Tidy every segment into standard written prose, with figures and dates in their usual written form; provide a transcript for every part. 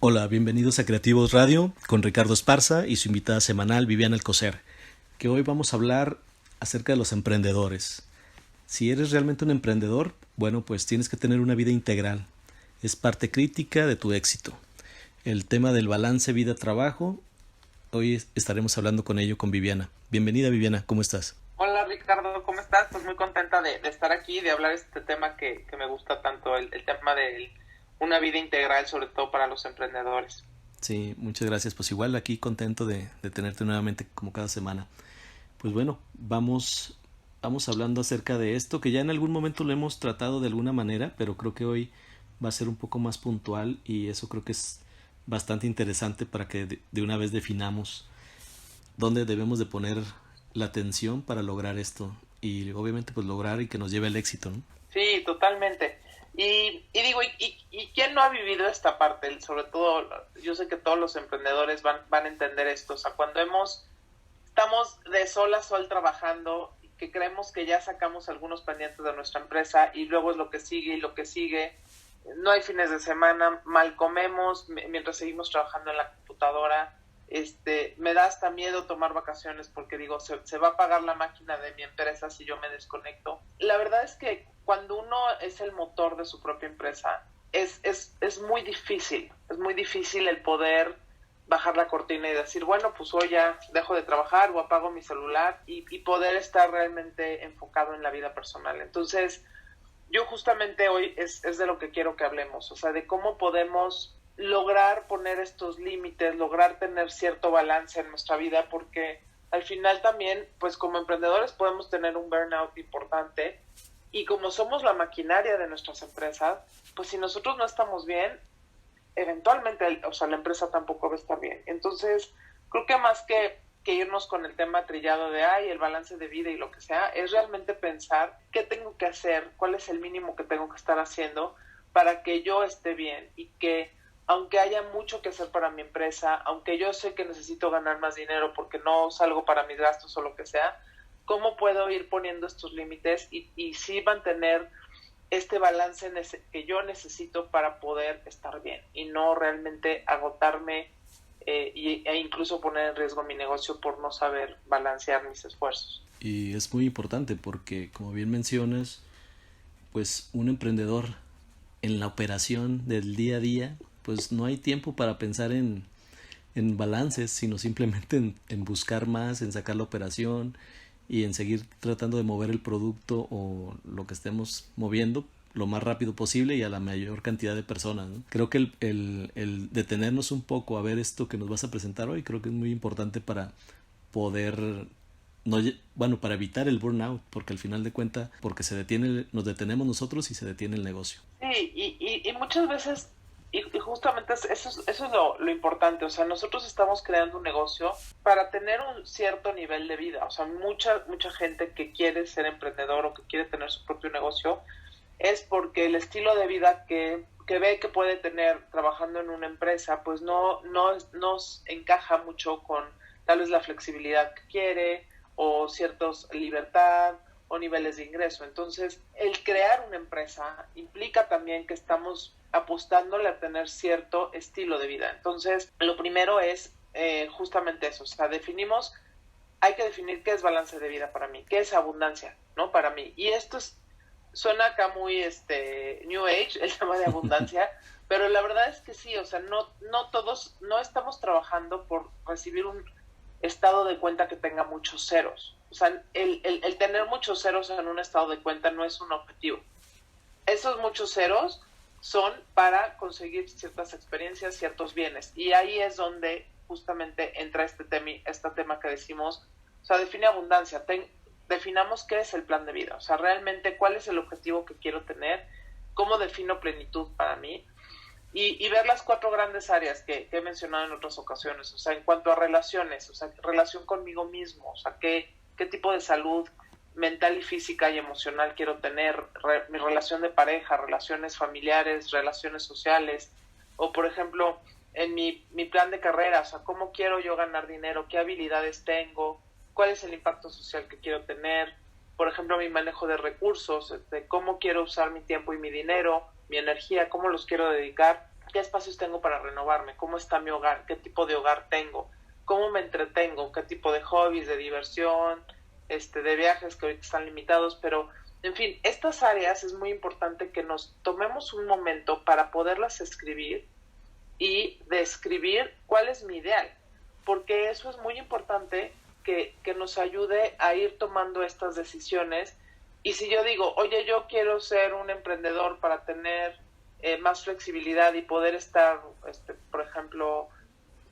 Hola, bienvenidos a Creativos Radio con Ricardo Esparza y su invitada semanal Viviana Alcocer, que hoy vamos a hablar acerca de los emprendedores. Si eres realmente un emprendedor, bueno, pues tienes que tener una vida integral. Es parte crítica de tu éxito. El tema del balance vida-trabajo, hoy estaremos hablando con ello con Viviana. Bienvenida Viviana, ¿cómo estás? Hola Ricardo, ¿cómo estás? Pues muy contenta de estar aquí, de hablar este tema que me gusta tanto, el tema de una vida integral, sobre todo para los emprendedores. Sí, muchas gracias. Pues igual aquí contento de tenerte nuevamente como cada semana. Pues bueno, vamos hablando acerca de esto, que ya en algún momento lo hemos tratado de alguna manera, pero creo que hoy va a ser un poco más puntual y eso creo que es bastante interesante para que de una vez definamos dónde debemos de poner la atención para lograr esto y obviamente pues lograr y que nos lleve al éxito, ¿no? Sí, totalmente. Y digo, ¿y quién no ha vivido esta parte? Sobre todo, yo sé que todos los emprendedores van a entender esto. O sea, cuando estamos de sol a sol trabajando, que creemos que ya sacamos algunos pendientes de nuestra empresa y luego es lo que sigue y lo que sigue. No hay fines de semana, mal comemos mientras seguimos trabajando en la computadora. Me da hasta miedo tomar vacaciones porque digo, se va a apagar la máquina de mi empresa si yo me desconecto. La verdad es que cuando uno es el motor de su propia empresa, es muy difícil el poder bajar la cortina y decir, bueno, pues hoy ya dejo de trabajar o apago mi celular y poder estar realmente enfocado en la vida personal. Entonces, yo justamente hoy es de lo que quiero que hablemos, o sea, de cómo podemos lograr poner estos límites, lograr tener cierto balance en nuestra vida, porque al final también, pues como emprendedores podemos tener un burnout importante y como somos la maquinaria de nuestras empresas, pues si nosotros no estamos bien, eventualmente, o sea, la empresa tampoco va a estar bien. Entonces, creo que más que irnos con el tema trillado de el balance de vida y lo que sea, es realmente pensar qué tengo que hacer, cuál es el mínimo que tengo que estar haciendo para que yo esté bien y que aunque haya mucho que hacer para mi empresa, aunque yo sé que necesito ganar más dinero porque no salgo para mis gastos o lo que sea, cómo puedo ir poniendo estos límites y sí mantener este balance que yo necesito para poder estar bien y no realmente agotarme e incluso poner en riesgo mi negocio por no saber balancear mis esfuerzos. Y es muy importante porque, como bien mencionas, pues un emprendedor en la operación del día a día, pues no hay tiempo para pensar en balances, sino simplemente en buscar más, en sacar la operación y en seguir tratando de mover el producto o lo que estemos moviendo lo más rápido posible y a la mayor cantidad de personas, ¿no? Creo que el detenernos un poco a ver esto que nos vas a presentar hoy, creo que es muy importante para poder no, bueno, para evitar el burnout, porque al final de cuentas, porque nos detenemos nosotros y se detiene el negocio. Sí, y muchas veces, y justamente eso es lo importante, o sea, nosotros estamos creando un negocio para tener un cierto nivel de vida, o sea, mucha gente que quiere ser emprendedor o que quiere tener su propio negocio, es porque el estilo de vida que ve que puede tener trabajando en una empresa, pues no nos encaja mucho con tal vez la flexibilidad que quiere o ciertos libertad o niveles de ingreso. Entonces, el crear una empresa implica también que estamos apostándole a tener cierto estilo de vida. Entonces, lo primero es justamente eso, o sea, hay que definir qué es balance de vida para mí, qué es abundancia, ¿no? Para mí. Y esto suena acá muy New Age, el tema de abundancia, pero la verdad es que sí, o sea, no todos, no estamos trabajando por recibir un estado de cuenta que tenga muchos ceros. O sea, el tener muchos ceros en un estado de cuenta no es un objetivo. Esos muchos ceros son para conseguir ciertas experiencias, ciertos bienes. Y ahí es donde justamente entra este tema que decimos, o sea, define abundancia. Definamos qué es el plan de vida, o sea, realmente cuál es el objetivo que quiero tener, cómo defino plenitud para mí y ver las cuatro grandes áreas que he mencionado en otras ocasiones, o sea, en cuanto a relaciones, o sea, relación conmigo mismo, o sea, qué tipo de salud mental y física y emocional quiero tener, mi relación de pareja, relaciones familiares, relaciones sociales, o por ejemplo, en mi plan de carrera, o sea, cómo quiero yo ganar dinero, qué habilidades tengo, cuál es el impacto social que quiero tener, por ejemplo, mi manejo de recursos, cómo quiero usar mi tiempo y mi dinero, mi energía, cómo los quiero dedicar. qué espacios tengo para renovarme, cómo está mi hogar, qué tipo de hogar tengo, cómo me entretengo, qué tipo de hobbies, de diversión, de viajes que ahorita están limitados, pero en fin, estas áreas es muy importante que nos tomemos un momento para poderlas escribir y describir cuál es mi ideal, porque eso es muy importante que nos ayude a ir tomando estas decisiones. Y si yo digo, oye, yo quiero ser un emprendedor para tener más flexibilidad y poder estar, por ejemplo,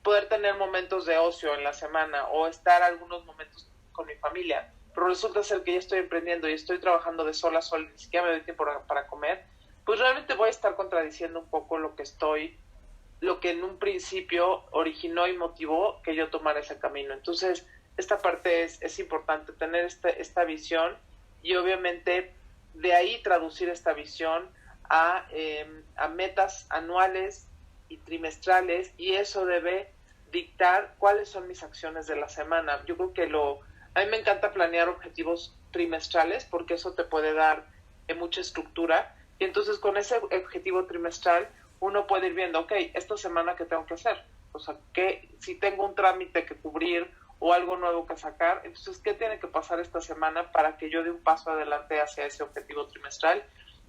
poder tener momentos de ocio en la semana o estar algunos momentos con mi familia, pero resulta ser que ya estoy emprendiendo y estoy trabajando de sol a sol, ni siquiera me doy tiempo para comer, pues realmente voy a estar contradiciendo un poco lo que en un principio originó y motivó que yo tomara ese camino. Entonces, esta parte es importante, tener esta visión y obviamente de ahí traducir esta visión a metas anuales y trimestrales, y eso debe dictar cuáles son mis acciones de la semana. Yo creo que a mí me encanta planear objetivos trimestrales porque eso te puede dar mucha estructura, y entonces con ese objetivo trimestral uno puede ir viendo, ok, esta semana qué tengo que hacer, o sea, si tengo un trámite que cubrir o algo nuevo que sacar, entonces qué tiene que pasar esta semana para que yo dé un paso adelante hacia ese objetivo trimestral.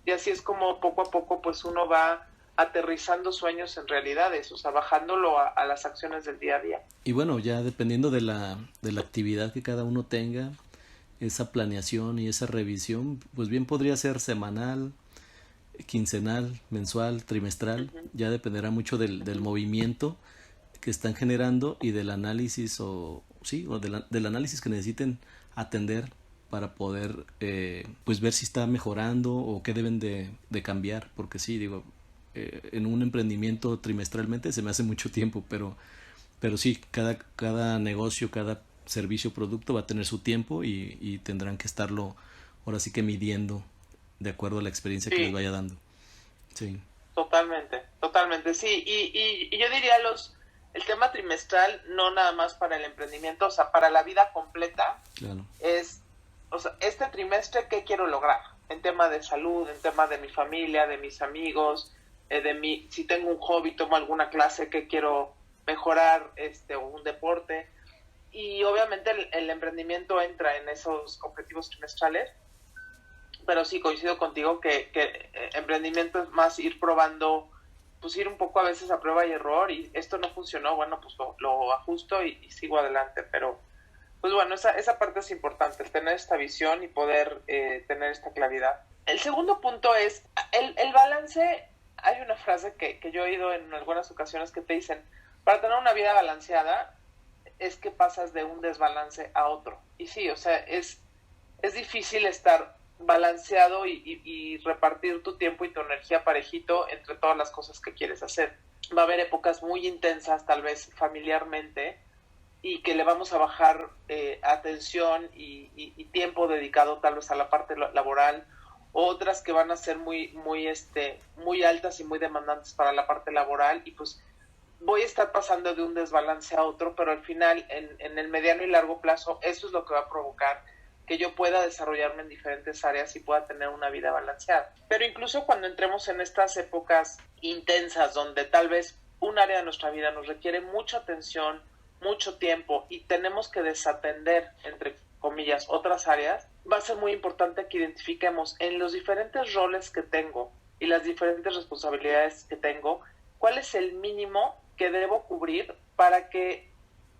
Y así es como poco a poco pues uno va aterrizando sueños en realidades, o sea, bajándolo a las acciones del día a día. Y bueno, ya dependiendo de la actividad que cada uno tenga, esa planeación y esa revisión, pues bien podría ser semanal, quincenal, mensual, trimestral, ya dependerá mucho del movimiento que están generando y del análisis del análisis que necesiten atender para poder pues ver si está mejorando o qué deben de cambiar, porque sí, digo, en un emprendimiento trimestralmente se me hace mucho tiempo, pero sí, cada negocio, cada servicio o producto va a tener su tiempo y tendrán que estarlo ahora sí que midiendo de acuerdo a la experiencia que les vaya dando. Sí. Totalmente, sí. Y yo diría el tema trimestral no nada más para el emprendimiento, o sea, para la vida completa. Claro. O sea, este trimestre, ¿qué quiero lograr? En tema de salud, en tema de mi familia, de mis amigos, si tengo un hobby, tomo alguna clase que quiero mejorar, o un deporte. Y obviamente el emprendimiento entra en esos objetivos trimestrales, pero sí coincido contigo que emprendimiento es más ir probando, pues ir un poco a veces a prueba y error, y esto no funcionó, bueno, pues lo ajusto y sigo adelante, pero pues bueno, esa parte es importante, el tener esta visión y poder tener esta claridad. El segundo punto es el balance. Hay una frase que yo he oído en algunas ocasiones que te dicen, para tener una vida balanceada es que pasas de un desbalance a otro. Y sí, o sea, es difícil estar balanceado y repartir tu tiempo y tu energía parejito entre todas las cosas que quieres hacer. Va a haber épocas muy intensas, tal vez familiarmente, y que le vamos a bajar atención y tiempo dedicado tal vez a la parte laboral, otras que van a ser muy altas y muy demandantes para la parte laboral, y pues voy a estar pasando de un desbalance a otro, pero al final en el mediano y largo plazo eso es lo que va a provocar que yo pueda desarrollarme en diferentes áreas y pueda tener una vida balanceada. Pero incluso cuando entremos en estas épocas intensas donde tal vez un área de nuestra vida nos requiere mucha atención, mucho tiempo, y tenemos que desatender, entre comillas, otras áreas, va a ser muy importante que identifiquemos en los diferentes roles que tengo y las diferentes responsabilidades que tengo, cuál es el mínimo que debo cubrir para que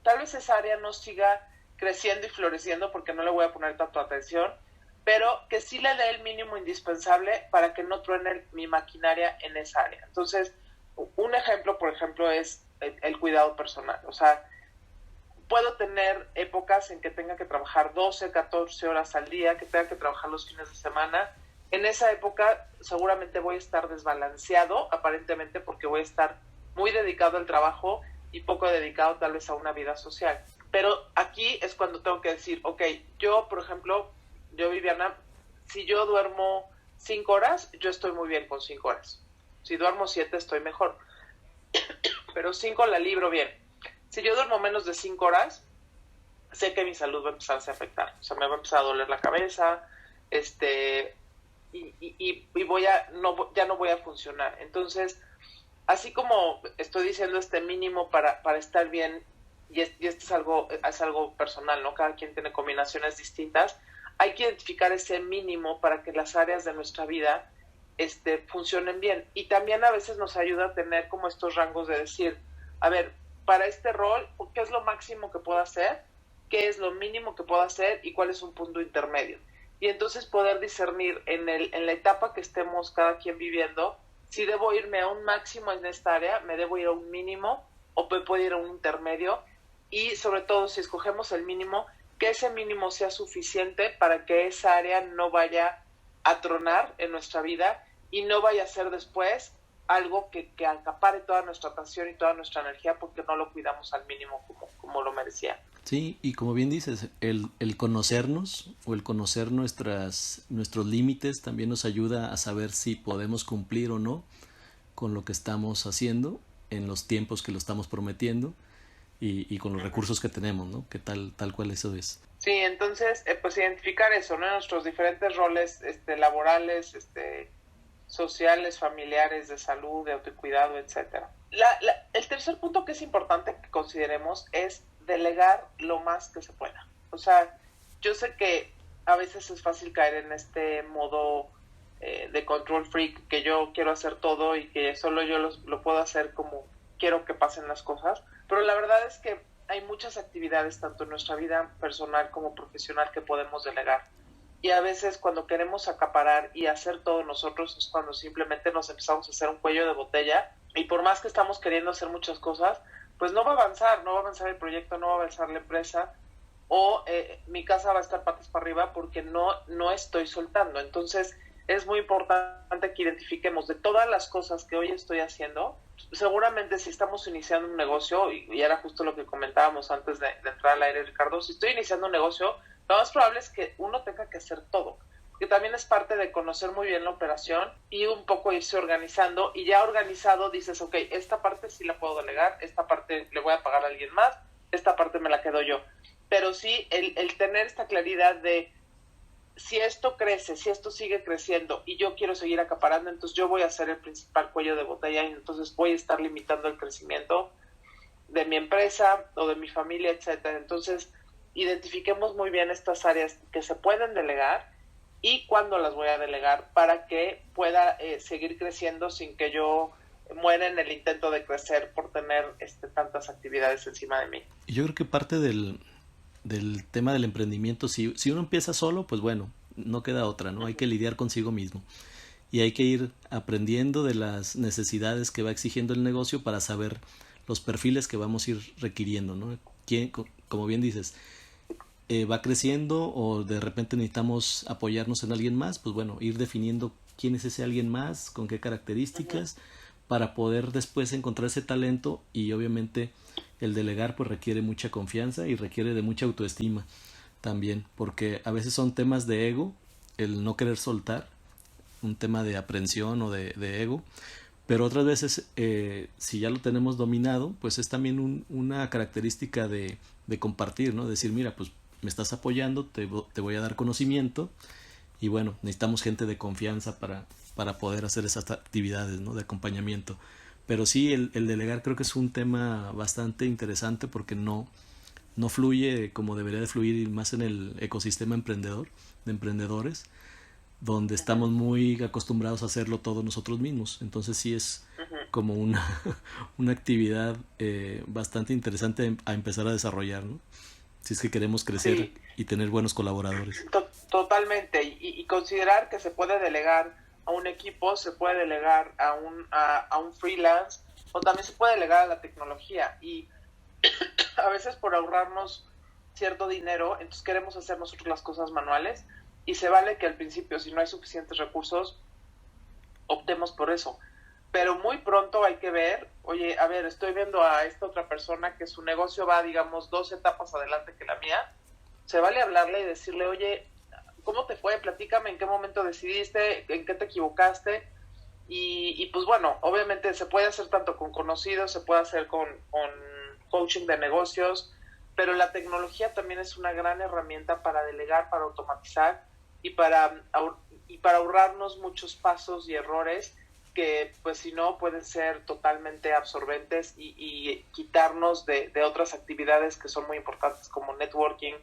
tal vez esa área no siga creciendo y floreciendo porque no le voy a poner tanto atención, pero que sí le dé el mínimo indispensable para que no truene mi maquinaria en esa área. Entonces, un ejemplo, por ejemplo, es el cuidado personal. O sea, puedo tener épocas en que tenga que trabajar 12, 14 horas al día, que tenga que trabajar los fines de semana. En esa época seguramente voy a estar desbalanceado, aparentemente, porque voy a estar muy dedicado al trabajo y poco dedicado tal vez a una vida social. Pero aquí es cuando tengo que decir, ok, yo, por ejemplo, Viviana, si yo duermo 5 horas, yo estoy muy bien con 5 horas. Si duermo 7, estoy mejor. Pero 5 la libro bien. Si yo duermo menos de 5 horas, sé que mi salud va a empezarse a afectar. O sea, me va a empezar a doler la cabeza, y ya no voy a funcionar. Entonces, así como estoy diciendo este mínimo para estar bien, y esto es algo personal, ¿no? Cada quien tiene combinaciones distintas. Hay que identificar ese mínimo para que las áreas de nuestra vida funcionen bien. Y también a veces nos ayuda a tener como estos rangos de decir, a ver, para este rol, ¿qué es lo máximo que puedo hacer? ¿Qué es lo mínimo que puedo hacer? ¿Y cuál es un punto intermedio? Y entonces poder discernir en la etapa que estemos cada quien viviendo, si debo irme a un máximo en esta área, me debo ir a un mínimo o me puedo ir a un intermedio, y sobre todo si escogemos el mínimo, que ese mínimo sea suficiente para que esa área no vaya a tronar en nuestra vida y no vaya a ser después algo que acapare toda nuestra atención y toda nuestra energía porque no lo cuidamos al mínimo como lo merecía. Sí, y como bien dices, el conocernos o el conocer nuestros límites también nos ayuda a saber si podemos cumplir o no con lo que estamos haciendo en los tiempos que lo estamos prometiendo y con los recursos que tenemos, ¿no? Que tal cual eso es. Sí, entonces, pues identificar eso, ¿no? Nuestros diferentes roles laborales, sociales, familiares, de salud, de autocuidado, etcétera. El tercer punto que es importante que consideremos es delegar lo más que se pueda. O sea, yo sé que a veces es fácil caer en este modo de control freak, que yo quiero hacer todo y que solo yo lo puedo hacer como quiero que pasen las cosas, pero la verdad es que hay muchas actividades, tanto en nuestra vida personal como profesional, que podemos delegar. Y a veces cuando queremos acaparar y hacer todo nosotros es cuando simplemente nos empezamos a hacer un cuello de botella, y por más que estamos queriendo hacer muchas cosas, pues no va a avanzar el proyecto, no va a avanzar la empresa, o mi casa va a estar patas para arriba porque no estoy soltando. Entonces es muy importante que identifiquemos de todas las cosas que hoy estoy haciendo. Seguramente si estamos iniciando un negocio, y era justo lo que comentábamos antes de entrar al aire, Ricardo, si estoy iniciando un negocio, lo más probable es que uno tenga que hacer todo, porque también es parte de conocer muy bien la operación y un poco irse organizando, y ya organizado dices, ok, esta parte sí la puedo delegar, esta parte le voy a pagar a alguien más, esta parte me la quedo yo. Pero sí, el tener esta claridad de si esto crece, si esto sigue creciendo y yo quiero seguir acaparando, entonces yo voy a ser el principal cuello de botella y entonces voy a estar limitando el crecimiento de mi empresa o de mi familia, etcétera. Entonces, identifiquemos muy bien estas áreas que se pueden delegar y cuándo las voy a delegar para que pueda seguir creciendo sin que yo muera en el intento de crecer por tener tantas actividades encima de mí. Yo creo que parte del tema del emprendimiento, si uno empieza solo, pues bueno, no queda otra, ¿no? Hay que lidiar consigo mismo y hay que ir aprendiendo de las necesidades que va exigiendo el negocio para saber los perfiles que vamos a ir requiriendo, ¿no? Como bien dices, va creciendo o de repente necesitamos apoyarnos en alguien más, pues bueno, ir definiendo quién es ese alguien más, con qué características, para poder después encontrar ese talento. Y obviamente el delegar pues requiere mucha confianza y requiere de mucha autoestima también, porque a veces son temas de ego, el no querer soltar, un tema de aprensión o de ego, pero otras veces si ya lo tenemos dominado, pues es también una característica de compartir, ¿no? Decir, mira, pues me estás apoyando, te voy a dar conocimiento, y bueno, necesitamos gente de confianza para poder hacer esas actividades, ¿no? De acompañamiento. Pero sí, el delegar creo que es un tema bastante interesante porque no fluye como debería de fluir, y más en el ecosistema emprendedor, de emprendedores, donde estamos muy acostumbrados a hacerlo todos nosotros mismos. Entonces sí es como una actividad bastante interesante a empezar a desarrollar, ¿no? Si es que queremos crecer, sí, y tener buenos colaboradores. Totalmente, y considerar que se puede delegar a un equipo, se puede delegar a un freelance, o también se puede delegar a la tecnología, y a veces por ahorrarnos cierto dinero, entonces queremos hacer nosotros las cosas manuales, y se vale que al principio, si no hay suficientes recursos, optemos por eso. Pero muy pronto hay que ver, oye, a ver, estoy viendo a esta otra persona que su negocio va, digamos, 2 etapas adelante que la mía. Se vale hablarle y decirle, oye, ¿cómo te fue? Platícame en qué momento decidiste, en qué te equivocaste. Y pues bueno, obviamente se puede hacer tanto con conocidos, se puede hacer con coaching de negocios, pero la tecnología también es una gran herramienta para delegar, para automatizar y para ahorrarnos muchos pasos y errores que pues si no pueden ser totalmente absorbentes y quitarnos de otras actividades que son muy importantes como networking,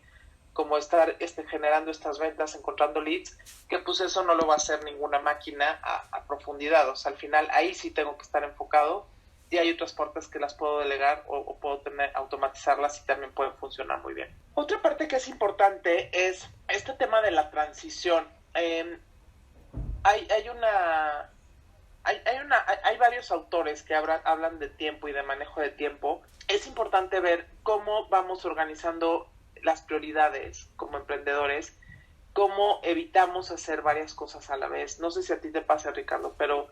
como estar generando estas ventas, encontrando leads, que pues eso no lo va a hacer ninguna máquina a profundidad. O sea, al final ahí sí tengo que estar enfocado y hay otras partes que las puedo delegar o puedo automatizarlas y también pueden funcionar muy bien. Otra parte que es importante es este tema de la transición. Hay varios autores que hablan de tiempo y de manejo de tiempo. Es importante ver cómo vamos organizando las prioridades como emprendedores, cómo evitamos hacer varias cosas a la vez. No sé si a ti te pasa, Ricardo, pero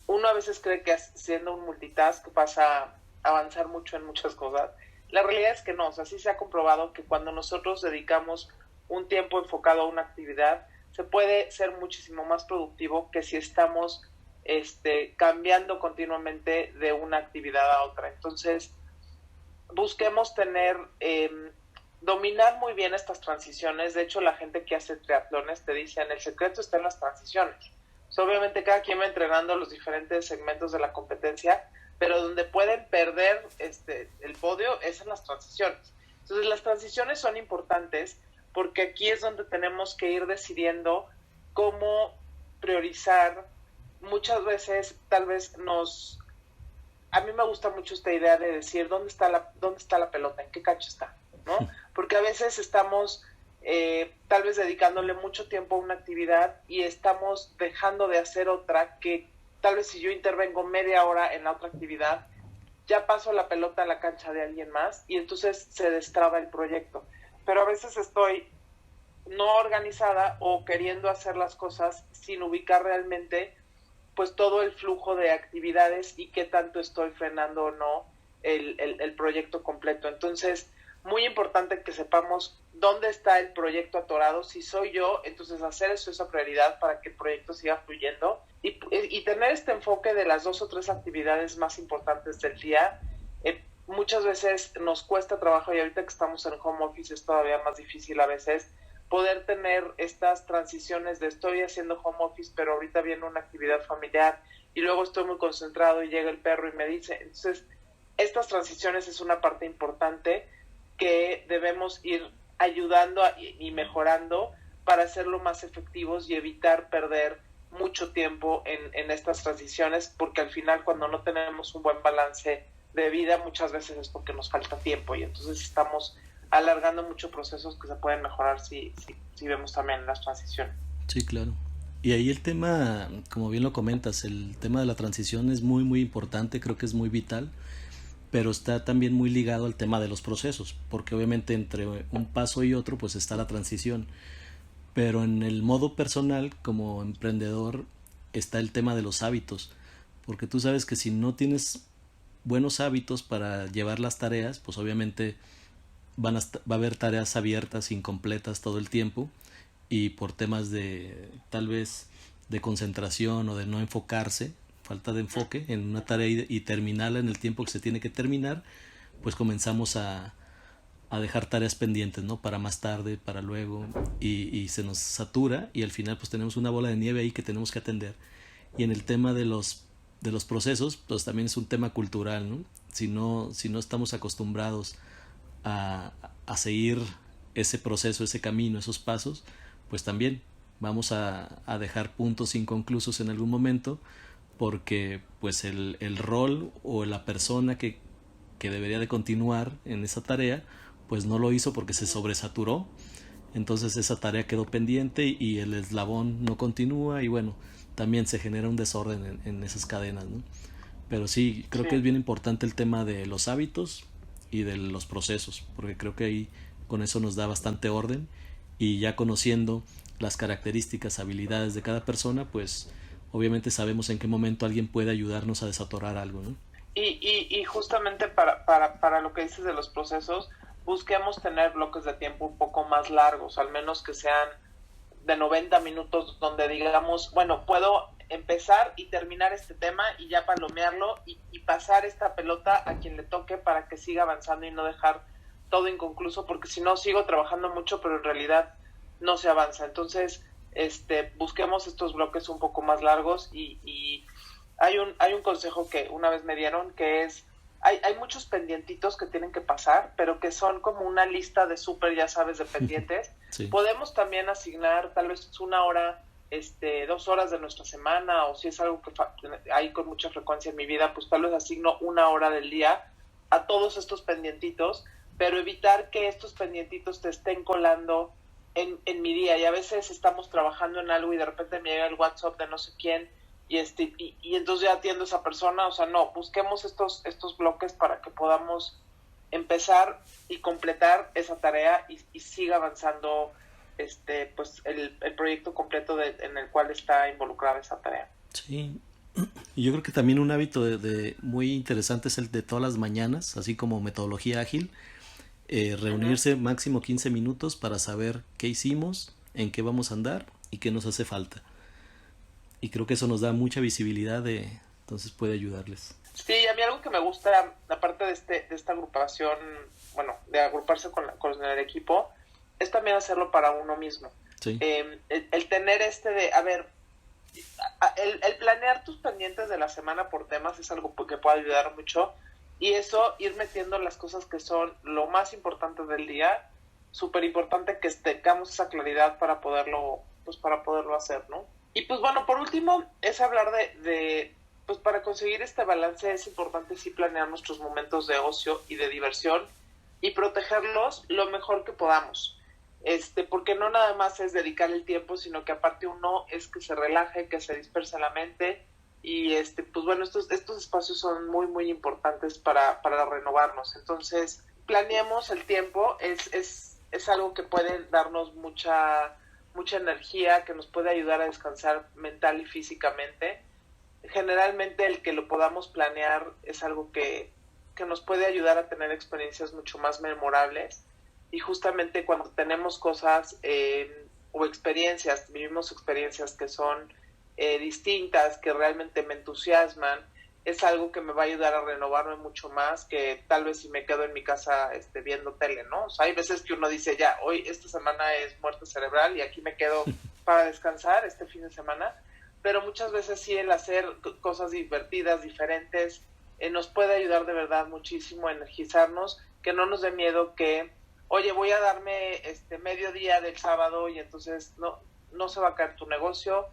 uno a veces cree que siendo un multitask vas a avanzar mucho en muchas cosas. La realidad es que no, o sea, sí se ha comprobado que cuando nosotros dedicamos un tiempo enfocado a una actividad, se puede ser muchísimo más productivo que si estamos cambiando continuamente de una actividad a otra. Entonces, busquemos dominar muy bien estas transiciones. De hecho, la gente que hace triatlones te dicen, el secreto está en las transiciones. Obviamente cada quien va entrenando los diferentes segmentos de la competencia, pero donde pueden perder el podio es en las transiciones. Entonces las transiciones son importantes porque aquí es donde tenemos que ir decidiendo cómo priorizar. Muchas veces tal vez a mí me gusta mucho esta idea de decir dónde está la pelota, en qué cancha está, ¿no? Porque a veces estamos tal vez dedicándole mucho tiempo a una actividad y estamos dejando de hacer otra que tal vez si yo intervengo media hora en la otra actividad, ya paso la pelota a la cancha de alguien más y entonces se destraba el proyecto. Pero a veces estoy no organizada o queriendo hacer las cosas sin ubicar realmente pues todo el flujo de actividades y qué tanto estoy frenando o no el proyecto completo. Entonces, muy importante que sepamos dónde está el proyecto atorado. Si soy yo, entonces hacer esa prioridad para que el proyecto siga fluyendo y tener este enfoque de las 2 o 3 actividades más importantes del día. Muchas veces nos cuesta trabajo y ahorita que estamos en home office es todavía más difícil a veces poder tener estas transiciones de estoy haciendo home office pero ahorita viene una actividad familiar y luego estoy muy concentrado y llega el perro y me dice. Entonces estas transiciones es una parte importante que debemos ir ayudando y mejorando para hacerlo más efectivos y evitar perder mucho tiempo en estas transiciones, porque al final cuando no tenemos un buen balance de vida muchas veces es porque nos falta tiempo y entonces estamos alargando muchos procesos que se pueden mejorar si vemos también las transiciones. Sí, claro. Y ahí el tema, como bien lo comentas, el tema de la transición es muy, muy importante, creo que es muy vital, pero está también muy ligado al tema de los procesos, porque obviamente entre un paso y otro pues está la transición, pero en el modo personal como emprendedor está el tema de los hábitos, porque tú sabes que si no tienes buenos hábitos para llevar las tareas, pues obviamente va a haber tareas abiertas, incompletas todo el tiempo, y por temas de tal vez de concentración o de no enfocarse, falta de enfoque en una tarea y terminarla en el tiempo que se tiene que terminar, pues comenzamos a dejar tareas pendientes, ¿no? Para más tarde, para luego, y se nos satura y al final pues tenemos una bola de nieve ahí que tenemos que atender. Y en el tema de los procesos, pues también es un tema cultural, ¿no? Si no estamos acostumbrados a seguir ese proceso, ese camino, esos pasos, pues también vamos a dejar puntos inconclusos en algún momento, porque pues el rol o la persona que debería de continuar en esa tarea pues no lo hizo porque se sobresaturó, entonces esa tarea quedó pendiente y el eslabón no continúa y bueno, también se genera un desorden en esas cadenas, ¿no? Pero sí, creo que es bien importante el tema de los hábitos y de los procesos, porque creo que ahí con eso nos da bastante orden y ya conociendo las características, habilidades de cada persona, pues obviamente sabemos en qué momento alguien puede ayudarnos a desatorar algo, ¿no? Y justamente para lo que dices de los procesos, busquemos tener bloques de tiempo un poco más largos, al menos que sean de 90 minutos, donde digamos, bueno, puedo empezar y terminar este tema y ya palomearlo y pasar esta pelota a quien le toque para que siga avanzando y no dejar todo inconcluso, porque si no sigo trabajando mucho, pero en realidad no se avanza. Entonces, busquemos estos bloques un poco más largos y hay un consejo que una vez me dieron que es, hay muchos pendientitos que tienen que pasar, pero que son como una lista de súper, ya sabes, de pendientes. Sí, Podemos también asignar tal vez 1 hora, 2 horas de nuestra semana, o si es algo que hay con mucha frecuencia en mi vida, pues tal vez asigno 1 hora del día a todos estos pendientitos, pero evitar que estos pendientitos te estén colando en mi día. Y a veces estamos trabajando en algo y de repente me llega el WhatsApp de no sé quién y entonces ya atiendo a esa persona. O sea, no, busquemos estos bloques para que podamos empezar y completar esa tarea y siga avanzando pues el proyecto completo en el cual está involucrada esa tarea. sí. Y yo creo que también un hábito de muy interesante es el de todas las mañanas, así como metodología ágil, Uh-huh. reunirse máximo 15 minutos para saber qué hicimos, en qué vamos a andar y qué nos hace falta. Y creo que eso nos da mucha visibilidad entonces puede ayudarles. Sí, a mí algo que me gusta, aparte de esta agrupación, bueno, de agruparse con el equipo, es también hacerlo para uno mismo. Sí, El tener a ver, el planear tus pendientes de la semana por temas es algo que puede ayudar mucho, y eso, ir metiendo las cosas que son lo más importante del día, súper importante que tengamos esa claridad para poderlo hacer, ¿no? Y pues bueno, por último, es hablar pues para conseguir este balance es importante sí planear nuestros momentos de ocio y de diversión y protegerlos lo mejor que podamos. Porque no nada más es dedicar el tiempo, sino que aparte uno es que se relaje, que se disperse la mente y pues bueno, estos espacios son muy, muy importantes para renovarnos. Entonces, planeemos el tiempo, es algo que puede darnos mucha energía, que nos puede ayudar a descansar mental y físicamente. Generalmente el que lo podamos planear es algo que nos puede ayudar a tener experiencias mucho más memorables, y justamente cuando tenemos cosas o experiencias, vivimos experiencias que son distintas, que realmente me entusiasman, es algo que me va a ayudar a renovarme mucho más que tal vez si me quedo en mi casa viendo tele, ¿no? O sea, hay veces que uno dice, ya, hoy, esta semana es muerte cerebral y aquí me quedo para descansar este fin de semana, pero muchas veces sí el hacer cosas divertidas, diferentes, nos puede ayudar de verdad muchísimo a energizarnos, que no nos dé miedo que, oye, voy a darme mediodía del sábado y entonces no se va a caer tu negocio.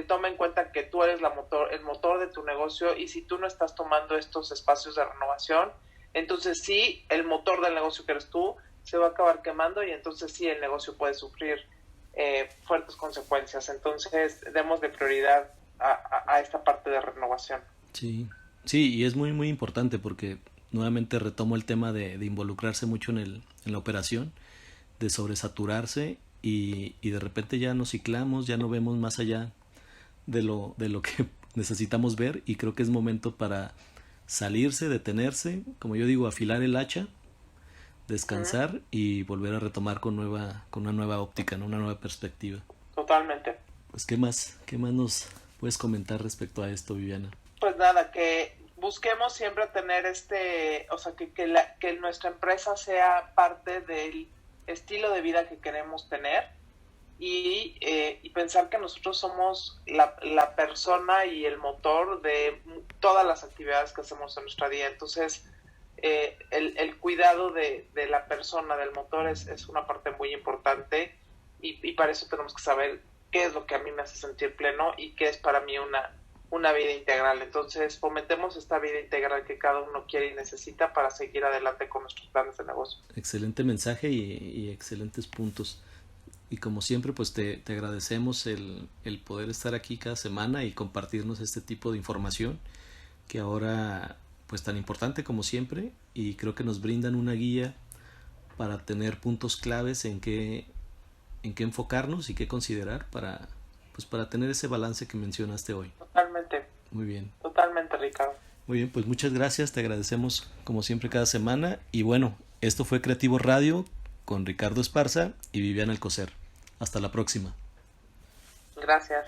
Toma en cuenta que tú eres el motor de tu negocio, y si tú no estás tomando estos espacios de renovación, entonces sí, el motor del negocio que eres tú se va a acabar quemando, y entonces sí, el negocio puede sufrir fuertes consecuencias. Entonces, demos de prioridad a esta parte de renovación. sí, sí, y es muy, muy importante porque nuevamente retomo el tema de involucrarse mucho en la operación, de sobresaturarse y de repente ya nos ciclamos, ya no vemos más allá de lo que necesitamos ver y creo que es momento para salirse, detenerse, como yo digo, afilar el hacha, Uh-huh. descansar y volver a retomar con una nueva óptica, ¿no? Una nueva perspectiva. Totalmente. Pues qué más nos puedes comentar respecto a esto, Viviana. Pues nada, que busquemos siempre tener o sea, que nuestra empresa sea parte del estilo de vida que queremos tener, y pensar que nosotros somos la persona y el motor de todas las actividades que hacemos en nuestra día. Entonces, el cuidado de la persona, del motor, es una parte muy importante, y para eso tenemos que saber qué es lo que a mí me hace sentir pleno y qué es para mí una vida integral. Entonces, fomentemos esta vida integral que cada uno quiere y necesita para seguir adelante con nuestros planes de negocio. Excelente mensaje y excelentes puntos. Y como siempre, pues te agradecemos el poder estar aquí cada semana y compartirnos este tipo de información que ahora pues tan importante como siempre y creo que nos brindan una guía para tener puntos claves en qué enfocarnos y qué considerar para tener ese balance que mencionaste hoy. Totalmente, Muy bien. totalmente, Ricardo. Muy bien, pues muchas gracias, te agradecemos como siempre cada semana y bueno, esto fue Creativo Radio con Ricardo Esparza y Viviana Alcocer. Hasta la próxima. Gracias.